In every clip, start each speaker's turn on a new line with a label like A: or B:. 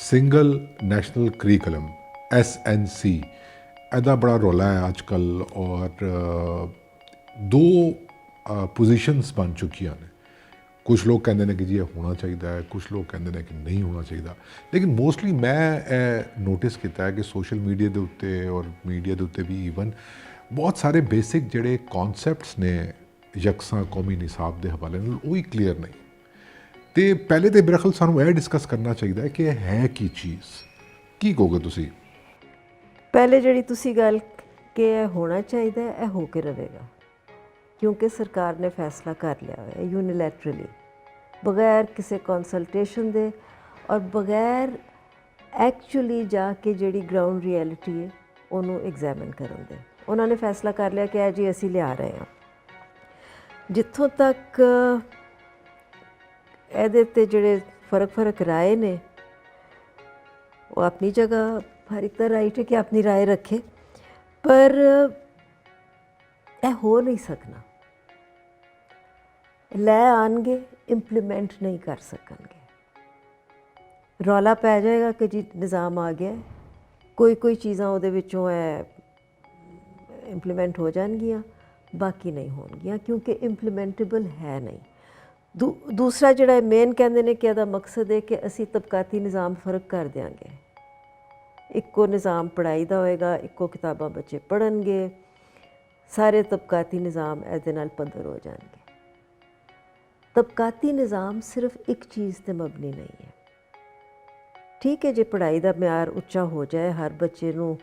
A: Single national curriculum SNC ਇਹਦਾ ਬੜਾ ਰੌਲਾ ਹੈ ਅੱਜ ਕੱਲ੍ਹ ਔਰ ਦੋ ਪੋਜੀਸ਼ਨਸ ਬਣ ਚੁੱਕੀਆਂ ਨੇ। ਕੁਛ ਲੋਕ ਕਹਿੰਦੇ ਨੇ ਕਿ ਜੀ ਇਹ ਹੋਣਾ ਚਾਹੀਦਾ ਹੈ, ਕੁਛ ਲੋਕ ਕਹਿੰਦੇ ਨੇ ਕਿ ਨਹੀਂ ਹੋਣਾ ਚਾਹੀਦਾ। ਲੇਕਿਨ ਮੋਸਟਲੀ ਮੈਂ ਇਹ ਨੋਟਿਸ ਕੀਤਾ ਹੈ ਕਿ ਸੋਸ਼ਲ ਮੀਡੀਆ ਦੇ ਉੱਤੇ ਔਰ ਮੀਡੀਆ ਦੇ ਉੱਤੇ ਵੀ ਈਵਨ ਬਹੁਤ ਸਾਰੇ ਬੇਸਿਕ ਜਿਹੜੇ ਕਨਸੈਪਟਸ ਨੇ ਯਕਸਾਂ ਕੌਮੀ ਨਿਸਾਬ ਦੇ ਹਵਾਲੇ ਨਾਲ ਉਹ ਹੀ ਕਲੀਅਰ ਨਹੀਂ। ਤੇ ਪਹਿਲੇ ਤੇ ਬਿਲਕੁਲ ਸਾਨੂੰ ਇਹ ਡਿਸਕਸ ਕਰਨਾ ਚਾਹੀਦਾ ਹੈ ਕਿ ਇਹ ਹੈ ਕੀ ਚੀਜ਼। ਕੀ ਕਹੋਗੇ ਤੁਸੀਂ?
B: ਪਹਿਲੇ ਜਿਹੜੀ ਤੁਸੀਂ ਗੱਲ ਕਿ ਇਹ ਹੋਣਾ ਚਾਹੀਦਾ ਇਹ ਹੋ ਕੇ ਰਹੇਗਾ, ਕਿਉਂਕਿ ਸਰਕਾਰ ਨੇ ਫੈਸਲਾ ਕਰ ਲਿਆ ਹੋਇਆ ਯੂਨੀਲੈਟਰਲੀ, ਬਗੈਰ ਕਿਸੇ ਕੰਸਲਟੇਸ਼ਨ ਦੇ ਔਰ ਬਗੈਰ ਐਕਚੁਅਲੀ ਜਾ ਕੇ ਜਿਹੜੀ ਗਰਾਊਂਡ ਰਿਐਲਿਟੀ ਹੈ ਉਹਨੂੰ ਐਗਜ਼ਾਮਿਨ ਕਰਨ ਦੇ। ਉਹਨਾਂ ਨੇ ਫੈਸਲਾ ਕਰ ਲਿਆ ਕਿ ਇਹ ਜੀ ਅਸੀਂ ਲਿਆ ਰਹੇ ਹਾਂ। ਜਿੱਥੋਂ ਤੱਕ ਇਹਦੇ 'ਤੇ ਜਿਹੜੇ ਫਰਕ ਰਾਏ ਨੇ ਉਹ ਆਪਣੀ ਜਗ੍ਹਾ ਹਰ ਇੱਕ ਦਾ ਰਾਈਟ ਹੈ ਕਿ ਆਪਣੀ ਰਾਏ ਰੱਖੇ, ਪਰ ਇਹ ਹੋ ਨਹੀਂ ਸਕਣਾ। ਲੈ ਆਉਣਗੇ, ਇੰਪਲੀਮੈਂਟ ਨਹੀਂ ਕਰ ਸਕਣਗੇ। ਰੌਲਾ ਪੈ ਜਾਏਗਾ ਕਿ ਜੀ ਨਿਜ਼ਾਮ ਆ ਗਿਆ, ਕੋਈ ਚੀਜ਼ਾਂ ਉਹਦੇ ਵਿੱਚੋਂ ਇੰਪਲੀਮੈਂਟ ਹੋ ਜਾਣਗੀਆਂ, ਬਾਕੀ ਨਹੀਂ ਹੋਣਗੀਆਂ, ਕਿਉਂਕਿ ਇੰਪਲੀਮੈਂਟੇਬਲ ਹੈ ਨਹੀਂ। ਦੂਸਰਾ ਜਿਹੜਾ ਮੇਨ ਕਹਿੰਦੇ ਨੇ ਕਿ ਇਹਦਾ ਮਕਸਦ ਹੈ ਕਿ ਅਸੀਂ ਤਬਕਾਤੀ ਨਿਜ਼ਾਮ ਫਰਕ ਕਰ ਦਿਆਂਗੇ। ਇੱਕੋ ਨਿਜ਼ਾਮ ਪੜ੍ਹਾਈ ਦਾ ਹੋਏਗਾ, ਇੱਕੋ ਕਿਤਾਬਾਂ ਬੱਚੇ ਪੜ੍ਹਨਗੇ, ਸਾਰੇ ਤਬਕਾਤੀ ਨਿਜ਼ਾਮ ਇਹਦੇ ਨਾਲ ਪੱਧਰ ਹੋ ਜਾਣਗੇ। ਤਬਕਾਤੀ ਨਿਜ਼ਾਮ ਸਿਰਫ ਇੱਕ ਚੀਜ਼ 'ਤੇ ਮਬਨੀ ਨਹੀਂ ਹੈ। ਠੀਕ ਹੈ, ਜੇ ਪੜ੍ਹਾਈ ਦਾ ਮਿਆਰ ਉੱਚਾ ਹੋ ਜਾਏ, ਹਰ ਬੱਚੇ ਨੂੰ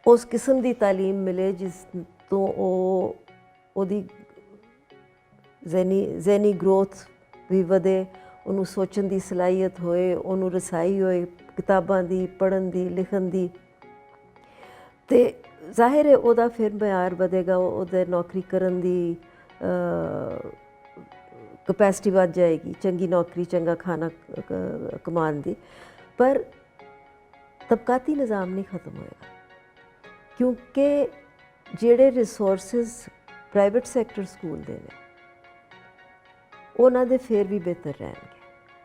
B: ਉਸ ਕਿਸਮ ਦੀ ਤਾਲੀਮ ਮਿਲੇ ਜਿਸ ਤੋਂ ਉਹਦੀ ਜ਼ਹਿਨੀ ਗਰੋਥ ਵੀ ਵਧੇ, ਉਹਨੂੰ ਸੋਚਣ ਦੀ ਸਲਾਹੀਅਤ ਹੋਏ, ਉਹਨੂੰ ਰਸਾਈ ਹੋਏ ਕਿਤਾਬਾਂ ਦੀ, ਪੜ੍ਹਨ ਦੀ, ਲਿਖਣ ਦੀ, ਅਤੇ ਜ਼ਾਹਿਰ ਹੈ ਉਹਦਾ ਫਿਰ ਮਿਆਰ ਵਧੇਗਾ, ਉਹਦੇ ਨੌਕਰੀ ਕਰਨ ਦੀ ਕਪੈਸਿਟੀ ਵੱਧ ਜਾਏਗੀ, ਚੰਗੀ ਨੌਕਰੀ, ਚੰਗਾ ਖਾਣਾ ਕਮਾਉਣ ਦੀ। ਪਰ ਤਬਕਾਤੀ ਨਿਜ਼ਾਮ ਨਹੀਂ ਖਤਮ ਹੋਏਗਾ, ਕਿਉਂਕਿ ਜਿਹੜੇ ਰਿਸੋਰਸਿਸ ਪ੍ਰਾਈਵੇਟ ਸੈਕਟਰ ਸਕੂਲ ਦੇ ਨੇ ਉਹਨਾਂ ਦੇ ਫਿਰ ਵੀ ਬਿਹਤਰ ਰਹਿਣਗੇ।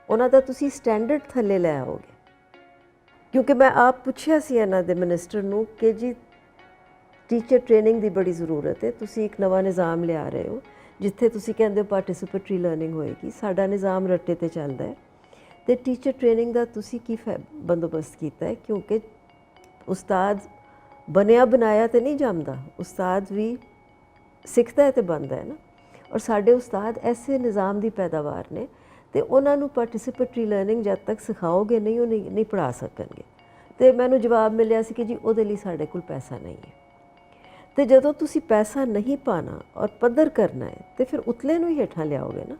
B: ਉਹਨਾਂ ਦਾ ਤੁਸੀਂ ਸਟੈਂਡਰਡ ਥੱਲੇ ਲੈ ਆਓਗੇ, ਕਿਉਂਕਿ ਮੈਂ ਆਪ ਪੁੱਛਿਆ ਸੀ ਇਹਨਾਂ ਦੇ ਮਿਨਿਸਟਰ ਨੂੰ ਕਿ ਜੀ ਟੀਚਰ ਟ੍ਰੇਨਿੰਗ ਦੀ ਬੜੀ ਜ਼ਰੂਰਤ ਹੈ, ਤੁਸੀਂ ਇੱਕ ਨਵਾਂ ਨਿਜ਼ਾਮ ਲਿਆ ਰਹੇ ਹੋ ਜਿੱਥੇ ਤੁਸੀਂ ਕਹਿੰਦੇ ਹੋ ਪਾਰਟਿਸਿਪੇਟਰੀ ਲਰਨਿੰਗ ਹੋਏਗੀ। ਸਾਡਾ ਨਿਜ਼ਾਮ ਰੱਟੇ 'ਤੇ ਚੱਲਦਾ ਹੈ, ਅਤੇ ਟੀਚਰ ਟ੍ਰੇਨਿੰਗ ਦਾ ਤੁਸੀਂ ਕੀ ਬੰਦੋਬਸਤ ਕੀਤਾ ਹੈ? ਕਿਉਂਕਿ ਉਸਤਾਦ ਬਣਿਆ ਬਣਾਇਆ ਤਾਂ ਨਹੀਂ ਜੰਮਦਾ, ਉਸਤਾਦ ਵੀ ਸਿੱਖਦਾ ਹੈ ਅਤੇ ਬਣਦਾ ਹੈ ਨਾ। ਔਰ ਸਾਡੇ ਉਸਤਾਦ ਐਸੇ ਨਿਜ਼ਾਮ ਦੀ ਪੈਦਾਵਾਰ ਨੇ, ਅਤੇ ਉਹਨਾਂ ਨੂੰ ਪਾਰਟਿਸਿਪੇਟਰੀ ਲਰਨਿੰਗ ਜਦ ਤੱਕ ਸਿਖਾਓਗੇ ਨਹੀਂ, ਉਹ ਨਹੀਂ ਪੜ੍ਹਾ ਸਕਣਗੇ। ਅਤੇ ਮੈਨੂੰ ਜਵਾਬ ਮਿਲਿਆ ਸੀ ਕਿ ਜੀ ਉਹਦੇ ਲਈ ਸਾਡੇ ਕੋਲ ਪੈਸਾ ਨਹੀਂ ਹੈ। ਅਤੇ ਜਦੋਂ ਤੁਸੀਂ ਪੈਸਾ ਨਹੀਂ ਪਾਣਾ ਔਰ ਪੱਧਰ ਕਰਨਾ ਹੈ, ਅਤੇ ਫਿਰ ਉਤਲੇ ਨੂੰ ਹੀ ਹੇਠਾਂ ਲਿਆਓਗੇ ਨਾ।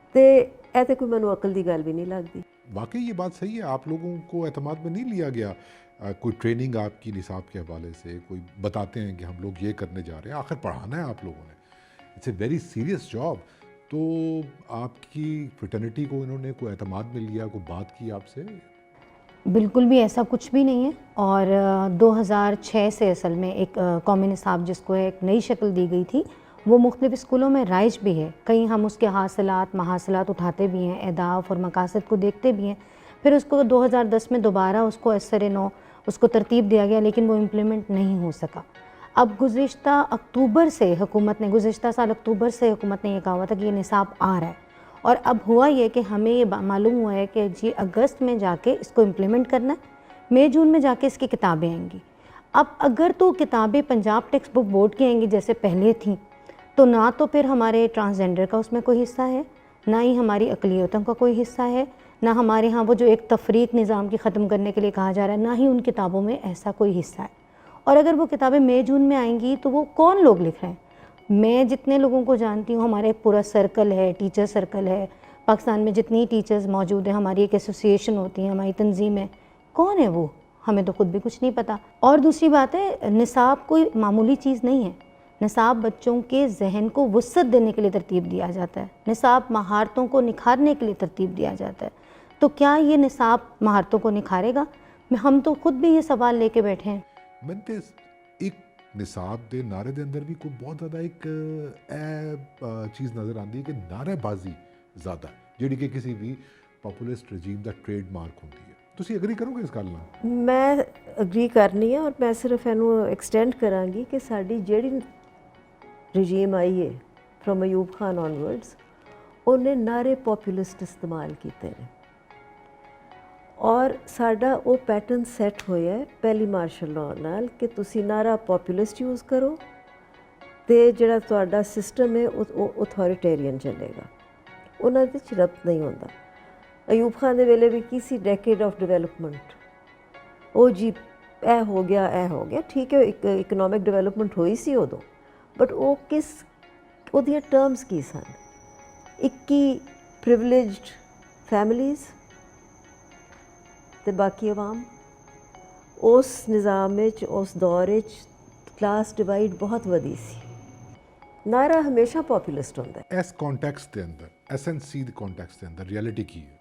B: ਅਤੇ ਇਹ ਤਾਂ ਕੋਈ ਮੈਨੂੰ ਅਕਲ ਦੀ ਗੱਲ ਵੀ ਨਹੀਂ ਲੱਗਦੀ।
A: वाकई ये बात सही है। आप लोगों को एतमाद में नहीं लिया गया। कोई ट्रेनिंग आपकी निसाब के हवाले से कोई बताते हैं कि हम लोग ये करने जा रहे हैं, आखिर पढ़ाना है आप लोगों ने। It's a very serious job. तो आपकी फ्रेटर्निटी को इन्होंने कोई एतमाद में लिया, कोई बात की आपसे?
C: बिल्कुल भी ऐसा कुछ भी नहीं है। और 2006 से असल में एक कौमी निसाब जिसको एक नई शक्ल दी गई थी, वो मुख्तलिफ़ स्कूलों में राइज भी है। कहीं हम उसके हासिलात महासिलात उठाते भी हैं, अहदाफ और मकासद को देखते भी हैं। फिर उसको 2010 में दोबारा उसको असर नौ उसको तरतीब दिया गया, लेकिन वो इम्प्लीमेंट नहीं हो सका। अब गुज़िश्ता अक्टूबर से हुकूमत ने, गुज़िश्ता साल अक्टूबर से हुकूमत ने यह कहा हुआ था कि ये निसाब आ रहा है, और अब हुआ ये कि हमें ये मालूम हुआ है कि जी अगस्त में जाके इसको इम्प्लीमेंट करना है, मई जून में जाके इसकी किताबें आएंगी। अब अगर तो किताबें पंजाब टेक्स्ट बुक बोर्ड की आएंगी जैसे पहले थीं, तो ना तो फिर हमारे ट्रांसजेंडर का उसमें कोई हिस्सा है, ना ही हमारी अक़लियतों का कोई हिस्सा है, ना हमारे यहाँ वो जो एक तफरीक निज़ाम की ख़त्म करने के लिए कहा जा रहा है, ना ही उन किताबों में ऐसा कोई हिस्सा है। और अगर वो किताबें मई जून में आएंगी तो वो कौन लोग लिख रहे हैं? मैं जितने लोगों को जानती हूँ, हमारा एक पूरा सर्कल है, टीचर सर्कल है, पाकिस्तान में जितनी टीचर्स मौजूद हैं, हमारी एक एसोसिएशन होती है, हमारी तंजीम है, कौन है वो? हमें तो ख़ुद भी कुछ नहीं पता। और दूसरी बात है, निसाब कोई मामूली चीज़ नहीं है। निसाब बच्चों के जहन को वुसअत देने के लिए तरतीब दिया जाता है, निसाब महारतों को निखारने के लिए तरतीब दिया जाता है। तो क्या ये निसाब महारतों को निखारेगा? हम तो खुद भी ये सवाल लेके बैठे हैं।
A: ਮੈਨੂੰ ਤੇ ਇੱਕ ਨਿਸਾਬ ਦੇ ਨਾਰੇ ਦੇ ਅੰਦਰ ਵੀ ਕੋਈ ਬਹੁਤ ਜ਼ਿਆਦਾ ਇੱਕ ਇਹ ਚੀਜ਼ ਨਜ਼ਰ ਆਉਂਦੀ ਹੈ ਕਿ ਨਾਅਰੇਬਾਜ਼ੀ ਜ਼ਿਆਦਾ ਜਿਹੜੀ ਕਿ ਕਿਸੇ ਵੀ ਪੋਪੂਲਿਸਟ ਰਜੀਮ ਦਾ ਟ੍ਰੇਡਮਾਰਕ ਹੁੰਦੀ ਹੈ। ਤੁਸੀਂ ਐਗਰੀ ਕਰੋਗੇ ਇਸ ਗੱਲ ਨਾਲ?
B: ਮੈਂ ਅਗਰੀ ਕਰਨੀ ਆ, ਔਰ ਮੈਂ ਸਿਰਫ ਇਹਨੂੰ ਐਕਸਟੈਂਡ ਕਰਾਂਗੀ ਕਿ ਸਾਡੀ ਜਿਹੜੀ ਰਜੀਮ ਆਈ ਹੈ ਫਰੋਮ ਅਯੂਬ ਖਾਨ ਔਨਵਰਡਸ, ਉਹਨੇ ਨਾਰੇ ਪੋਪੂਲਿਸਟ ਇਸਤੇਮਾਲ ਕੀਤੇ ਨੇ, ਔਰ ਸਾਡਾ ਉਹ ਪੈਟਰਨ ਸੈੱਟ ਹੋਇਆ ਹੈ ਪਹਿਲੀ ਮਾਰਸ਼ਲ ਲਾਅ ਨਾਲ ਕਿ ਤੁਸੀਂ ਨਾਰਾ ਪੋਪੂਲਿਸਟ ਯੂਜ਼ ਕਰੋ ਤੇ ਜਿਹੜਾ ਤੁਹਾਡਾ ਸਿਸਟਮ ਹੈ ਉਹ ਅਥੋਰੀਟੇਰੀਅਨ ਚੱਲੇਗਾ। ਉਹਨਾਂ ਦੇ 'ਚ ਰਬਤ ਨਹੀਂ ਹੁੰਦਾ। ਅਯੂਬ ਖਾਨ ਦੇ ਵੇਲੇ ਵੀ ਕੀ ਸੀ, ਡੈਕੇਡ ਆਫ ਡਿਵੈਲਪਮੈਂਟ। ਉਹ ਜੀ ਇਹ ਹੋ ਗਿਆ ਠੀਕ ਹੈ, ਇੱਕ ਇਕਨੋਮਿਕ ਡਿਵੈਲਪਮੈਂਟ ਹੋਈ ਸੀ ਉਦੋਂ, ਬਟ ਉਹ ਉਹਦੀਆਂ ਟਰਮਸ ਕੀ ਸਨ? 21 ਪ੍ਰਿਵਿਲੇਜਡ ਫੈਮਲੀਜ਼ ਤੇ ਬਾਕੀ ਆਵਾਮ। ਉਸ ਨਿਜ਼ਾਮ ਵਿੱਚ, ਉਸ ਦੌਰ ਵਿੱਚ ਕਲਾਸ ਡਿਵਾਈਡ ਬਹੁਤ ਵਧੀ ਸੀ। ਨਾਰਾ ਹਮੇਸ਼ਾ ਪੋਪੂਲਿਸਟ ਹੁੰਦਾ ਹੈ।
A: ਇਸ ਕੰਟੈਕਸਟ ਦੇ ਅੰਦਰ, ਐਸਐਨਸੀ ਦੇ ਕੰਟੈਕਸਟ ਦੇ ਅੰਦਰ ਰਿਐਲਿਟੀ ਕੀ ਹੈ?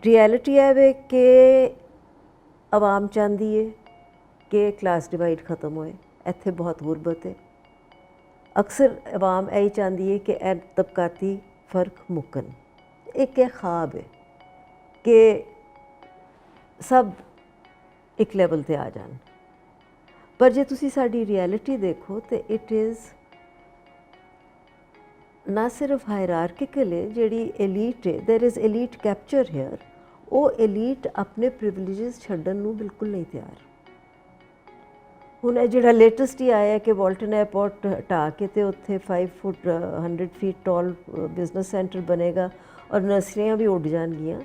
B: ਰਿਐਲਿਟੀ ਹੈ ਵੇ ਕਿ ਆਵਾਮ ਚਾਹੁੰਦੀ ਹੈ ਕਿ ਕਲਾਸ ਡਿਵਾਈਡ ਖਤਮ ਹੋਏ। ਇੱਥੇ ਬਹੁਤ ਗੁਰਬਤ ਹੈ। ਅਕਸਰ ਆਵਾਮ ਇਹੀ ਚਾਹੁੰਦੀ ਹੈ ਕਿ ਇਹ ਤਬਕਾਤੀ ਫਰਕ ਮੁੱਕਣ। ਇੱਕ ਇਹ ख्वाब ਹੈ ਕਿ ਸਭ ਇੱਕ ਲੈਵਲ ਤੇ ਆ ਜਾਣ, ਪਰ ਜੇ ਤੁਸੀਂ ਸਾਡੀ ਰਿਐਲਿਟੀ ਦੇਖੋ ਤੇ ਇਟ ਇਜ਼ ਨਾ ਸਿਰਫ ਹਾਇਰਾਰਕੀਕਲ ਹੈ, ਜਿਹੜੀ ਐਲੀਟ ਹੈ, ਦੇयर ਇਜ਼ ਐਲੀਟ ਕੈਪਚਰ ਹੇਅਰ। ਉਹ ਐਲੀਟ ਆਪਣੇ ਪ੍ਰਿਵਿਲੇजेस ਛੱਡਣ ਨੂੰ ਬਿਲਕੁਲ ਨਹੀਂ ਤਿਆਰ। ਹੁਣ ਇਹ ਜਿਹੜਾ ਲੇਟੈਸਟ ਹੀ ਆਇਆ ਕਿ ਵਾਲਟਨ 에ਅਰਪੋਰਟ ਹਟਾ ਕੇ ਤੇ ਉੱਥੇ 5 ਫੁੱਟ 100 ਫੀਟ ਟਾਲ ਬਿਜ਼ਨਸ ਸੈਂਟਰ ਬਣੇਗਾ ਔਰ ਨਰਸਰੀਆਂ ਵੀ ਉੱਡ ਜਾਣਗੀਆਂ,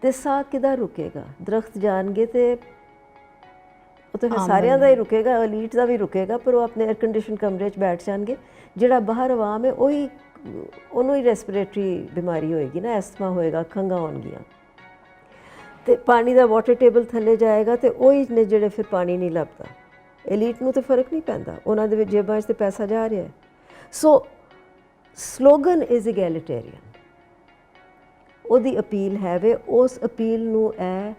B: ਤੇ ਸਾਹ ਕਿਹਦਾ ਰੁਕੇਗਾ? ਦਰਖਤ ਜਾਣਗੇ ਤੇ ਉਹ ਤਾਂ ਫਿਰ ਸਾਰਿਆਂ ਦਾ ਹੀ ਰੁਕੇਗਾ, ਐਲੀਟ ਦਾ ਵੀ ਰੁਕੇਗਾ, ਪਰ ਉਹ ਆਪਣੇ 에ਅਰ ਕੰਡੀਸ਼ਨ ਕਮਰੇ 'ਚ ਬੈਠ ਜਾਣਗੇ। ਜਿਹੜਾ ਬਾਹਰ ਆਵਾਮ ਹੈ ਉਹਨੂੰ ਹੀ ਰੈਸਪੀਰੇਟਰੀ ਬਿਮਾਰੀ ਹੋਏਗੀ ਨਾ, ਐਸਥਮਾ ਹੋਏਗਾ, ਖੰਘਾਂ ਹੋਣਗੀਆਂ, ਤੇ ਪਾਣੀ ਦਾ ਵਾਟਰ ਟੇਬਲ ਥੱਲੇ ਜਾਏਗਾ, ਤੇ ਉਹੀ ਨੇ ਜਿਹੜੇ ਫਿਰ ਪਾਣੀ ਨਹੀਂ ਲੱਭਦਾ। ਐਲੀਟ ਨੂੰ ਤਾਂ ਫਰਕ ਨਹੀਂ ਪੈਂਦਾ, ਉਹਨਾਂ ਦੇ ਵਿੱਚ ਜੇਬਾਂ 'ਚ ਤੇ ਪੈਸਾ ਜਾ ਰਿਹਾ ਹੈ। ਸੋ ਸਲੋਗਨ ਇਜ਼ ਇਗੈਲਿਟੇਰੀਅਨ। ਉਹਦੀ ਅਪੀਲ ਹੈ ਵੇ, ਉਸ ਅਪੀਲ ਨੂੰ ਇਹ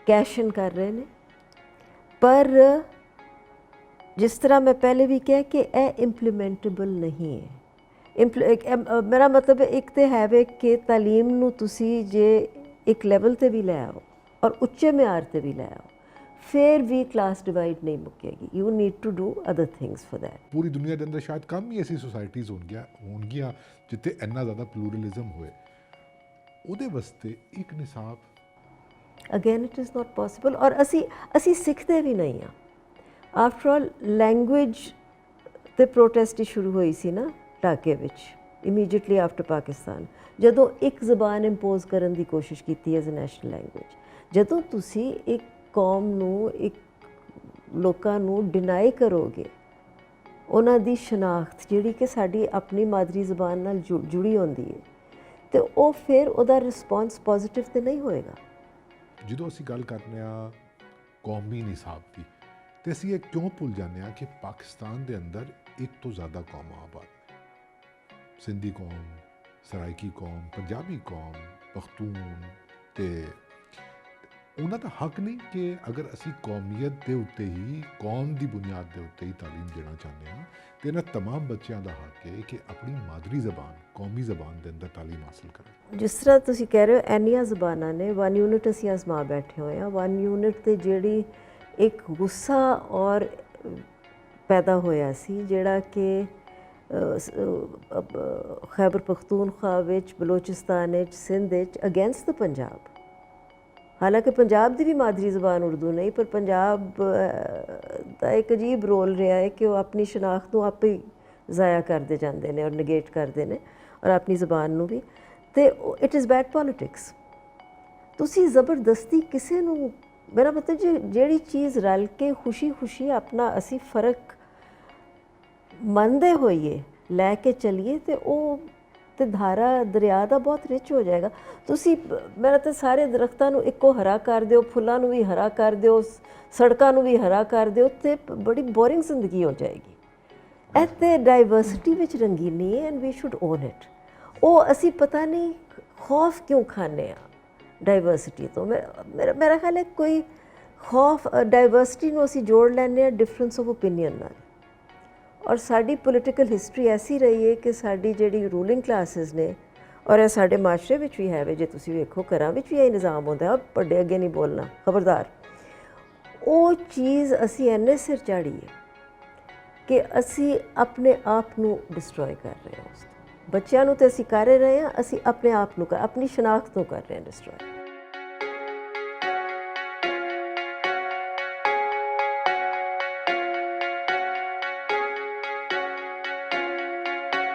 B: ਕੈਸ਼ਨ ਕਰ ਰਹੇ ਨੇ। ਪਰ ਜਿਸ ਤਰ੍ਹਾਂ ਮੈਂ ਪਹਿਲੇ ਵੀ ਕਿਹਾ ਕਿ ਇਹ ਇੰਪਲੀਮੈਂਟੇਬਲ ਨਹੀਂ ਹੈ। ਮੇਰਾ ਮਤਲਬ ਇੱਕ ਤਾਂ ਹੈ ਵੇ ਕਿ ਤਾਲੀਮ ਨੂੰ ਤੁਸੀਂ ਜੇ ਇੱਕ ਲੈਵਲ ਤੇ ਵੀ ਲੈ ਆਓ ਔਰ ਉੱਚੇ ਮਿਆਰ ਤੇ ਵੀ ਲੈ ਆਓ, ਫਿਰ ਵੀ ਕਲਾਸ ਡਿਵਾਈਡ ਨਹੀਂ ਮੁੱਕੇਗੀ। You need to do other things for that.
A: ਪੂਰੀ ਦੁਨੀਆ ਦੇ ਅੰਦਰ ਸ਼ਾਇਦ ਕਮ ਹੀ ਐਸੀ ਸੁਸਾਇਟੀਜ਼ ਹੋਣਗੀਆਂ ਜਿੱਥੇ ਇੰਨਾ ਜ਼ਿਆਦਾ ਪਲੂਰਲਿਜ਼ਮ ਹੋਏ। ਉਹਦੇ ਵਾਸਤੇ ਇੱਕ ਨਿਸਾਬ
B: again it is not possible. ਔਰ ਅਸੀਂ ਸਿੱਖਦੇ ਵੀ ਨਹੀਂ ਹਾਂ। ਆਫਟਰ ਆਲ ਲੈਂਗੁਏਜ ਤੇ ਪ੍ਰੋਟੈਸਟ ਸ਼ੁਰੂ ਹੋਈ ਸੀ ਨਾ ਢਾਕੇ ਵਿੱਚ, ਇਮੀਡੀਏਟਲੀ ਆਫਟਰ ਪਾਕਿਸਤਾਨ, ਜਦੋਂ ਇੱਕ ਜ਼ਬਾਨ ਇੰਪੋਜ਼ ਕਰਨ ਦੀ ਕੋਸ਼ਿਸ਼ ਕੀਤੀ ਐਜ਼ ਅ ਨੈਸ਼ਨਲ ਲੈਂਗੁਏਜ। ਜਦੋਂ ਤੁਸੀਂ ਇੱਕ ਕੌਮ ਨੂੰ, ਇੱਕ ਲੋਕਾਂ ਨੂੰ ਡਿਨਾਈ ਕਰੋਗੇ ਉਹਨਾਂ ਦੀ ਸ਼ਨਾਖਤ ਜਿਹੜੀ ਕਿ ਸਾਡੀ ਆਪਣੀ ਮਾਦਰੀ ਜ਼ਬਾਨ ਨਾਲ ਜੁੜੀ ਹੁੰਦੀ ਹੈ, ਤੇ ਉਹ ਫਿਰ ਉਹਦਾ ਰਿਸਪੌਂਸ ਪੋਜ਼ਿਟਿਵ ਤੇ ਨਹੀਂ ਹੋਏਗਾ।
A: ਜਦੋਂ ਅਸੀਂ ਗੱਲ ਕਰਨੇ ਆ ਕੌਮੀ ਨਿਸਾਬ ਦੀ, ਤੇ ਅਸੀਂ ਇਹ ਕਿਉਂ ਭੁੱਲ ਜਾਂਦੇ ਹਾਂ ਕਿ ਪਾਕਿਸਤਾਨ ਦੇ ਅੰਦਰ ਇੱਕ ਤੋਂ ਜ਼ਿਆਦਾ ਕੌਮਾਂ ਆਬਾਦ ਨੇ। ਸਿੰਧੀ ਕੌਮ, ਸਰਾਇਕੀ ਕੌਮ, ਪੰਜਾਬੀ ਕੌਮ, ਪਖਤੂਨ, ਤੇ ਉਹਨਾਂ ਦਾ ਹੱਕ ਨਹੀਂ ਕਿ ਅਗਰ ਅਸੀਂ ਕੌਮੀਅਤ ਦੇ ਉੱਤੇ ਹੀ, ਕੌਮ ਦੀ ਬੁਨਿਆਦ ਦੇ ਉੱਤੇ ਹੀ ਤਾਲੀਮ ਦੇਣਾ ਚਾਹੁੰਦੇ ਹਾਂ, ਤੇ ਇਹਨਾਂ ਤਮਾਮ ਬੱਚਿਆਂ ਦਾ ਹੱਕ ਹੈ ਕਿ ਆਪਣੀ ਮਾਦਰੀ ਜ਼ਬਾਨ, ਕੌਮੀ ਜ਼ਬਾਨ ਦੇ ਅੰਦਰ ਤਾਲੀਮ ਹਾਸਲ ਕਰਨ।
B: ਜਿਸ ਤਰ੍ਹਾਂ ਤੁਸੀਂ ਕਹਿ ਰਹੇ ਹੋ ਇੰਨੀਆਂ ਜ਼ਬਾਨਾਂ ਨੇ, 1 ਯੂਨਿਟ ਅਸੀਂ ਅਜ਼ਮਾ ਬੈਠੇ ਹੋਏ ਹਾਂ। 1 ਯੂਨਿਟ ਤੇ ਜਿਹੜੀ ਇੱਕ ਗੁੱਸਾ ਔਰ ਪੈਦਾ ਹੋਇਆ ਸੀ, ਜਿਹੜਾ ਕਿ ਖੈਬਰ ਪਖਤੂਨਖਵਾ ਵਿੱਚ, ਬਲੋਚਿਸਤਾਨ ਵਿੱਚ, ਸਿੰਧ ਵਿੱਚ ਅਗੇਂਸਟ ਦ ਪੰਜਾਬ। ਹਾਲਾਂਕਿ ਪੰਜਾਬ ਦੀ ਵੀ ਮਾਦਰੀ ਜ਼ਬਾਨ ਉਰਦੂ ਨਹੀਂ, ਪਰ ਪੰਜਾਬ ਦਾ ਇੱਕ ਅਜੀਬ ਰੋਲ ਰਿਹਾ ਹੈ ਕਿ ਉਹ ਆਪਣੀ ਸ਼ਨਾਖਤ ਨੂੰ ਆਪੇ ਹੀ ਜ਼ਾਇਆ ਕਰਦੇ ਜਾਂਦੇ ਨੇ ਔਰ ਨਗੇਟ ਕਰਦੇ ਨੇ, ਔਰ ਆਪਣੀ ਜ਼ਬਾਨ ਨੂੰ ਵੀ। ਤੇ ਇਟ ਇਜ਼ ਬੈਡ ਪੋਲੀਟਿਕਸ। ਤੁਸੀਂ ਜ਼ਬਰਦਸਤੀ ਕਿਸੇ ਨੂੰ, ਮੇਰਾ ਮਤਲਬ ਜਿਹੜੀ ਚੀਜ਼ ਰਲ ਕੇ ਖੁਸ਼ੀ ਆਪਣਾ ਅਸੀਂ ਫ਼ਰਕ ਮੰਨਦੇ ਹੋਈਏ ਲੈ ਕੇ ਚੱਲੀਏ, ਤੇ ਉਹ ਤੇ ਧਾਰਾ ਦਰਿਆ ਦਾ ਬਹੁਤ ਰਿਚ ਹੋ ਜਾਏਗਾ। ਤੁਸੀਂ ਮੇਰਾ ਤਾਂ ਸਾਰੇ ਦਰਖਤਾਂ ਨੂੰ ਇੱਕੋ ਹਰਾ ਕਰ ਦਿਓ, ਫੁੱਲਾਂ ਨੂੰ ਵੀ ਹਰਾ ਕਰ ਦਿਓ, ਸੜਕਾਂ ਨੂੰ ਵੀ ਹਰਾ ਕਰ ਦਿਓ, ਤੇ ਬੜੀ ਬੋਰਿੰਗ ਜ਼ਿੰਦਗੀ ਹੋ ਜਾਏਗੀ। ਇਹ ਤੇ ਡਾਈਵਰਸਿਟੀ ਵਿੱਚ ਰੰਗੀਨੀ ਹੈ, and we should own it. ਉਹ ਅਸੀਂ ਪਤਾ ਨਹੀਂ ਖੌਫ ਕਿਉਂ ਖਾਂਦੇ ਆ ਡਾਈਵਰਸਿਟੀ ਤੋਂ। ਮੇਰਾ ਖਿਆਲ ਹੈ ਕੋਈ ਖੌਫ, ਡਾਈਵਰਸਿਟੀ ਨੂੰ ਅਸੀਂ ਜੋੜ ਲੈਂਦੇ ਹਾਂ ਡਿਫਰੈਂਸ ਆਫ ਓਪੀਨੀਅਨ ਨਾਲ। ਔਰ ਸਾਡੀ ਪੋਲੀਟੀਕਲ ਹਿਸਟਰੀ ਐਸੀ ਰਹੀ ਹੈ ਕਿ ਸਾਡੀ ਜਿਹੜੀ ਰੂਲਿੰਗ ਕਲਾਸਿਸ ਨੇ, ਔਰ ਇਹ ਸਾਡੇ ਮਾਸ਼ਰੇ ਵਿੱਚ ਵੀ ਹੈ ਵੇ, ਜੇ ਤੁਸੀਂ ਵੇਖੋ ਘਰਾਂ ਵਿੱਚ ਵੀ ਇਹ ਨਿਜ਼ਾਮ ਹੁੰਦਾ ਹੈ, ਵੱਡੇ ਅੱਗੇ ਨਹੀਂ ਬੋਲਣਾ, ਖਬਰਦਾਰ। ਉਹ ਚੀਜ਼ ਅਸੀਂ ਇੰਨੇ ਸਿਰ ਚਾੜੀ ਹੈ ਕਿ ਅਸੀਂ ਆਪਣੇ ਆਪ ਨੂੰ ਡਿਸਟਰੋਏ ਕਰ ਰਹੇ ਹਾਂ। ਉਸ ਤੋਂ ਬੱਚਿਆਂ ਨੂੰ ਤਾਂ ਅਸੀਂ ਕਰ ਰਹੇ ਹਾਂ, ਅਸੀਂ ਆਪਣੇ ਆਪ ਨੂੰ ਆਪਣੀ ਸ਼ਨਾਖਤ ਨੂੰ ਕਰ ਰਹੇ ਹਾਂ ਡਿਸਟਰੋਏ।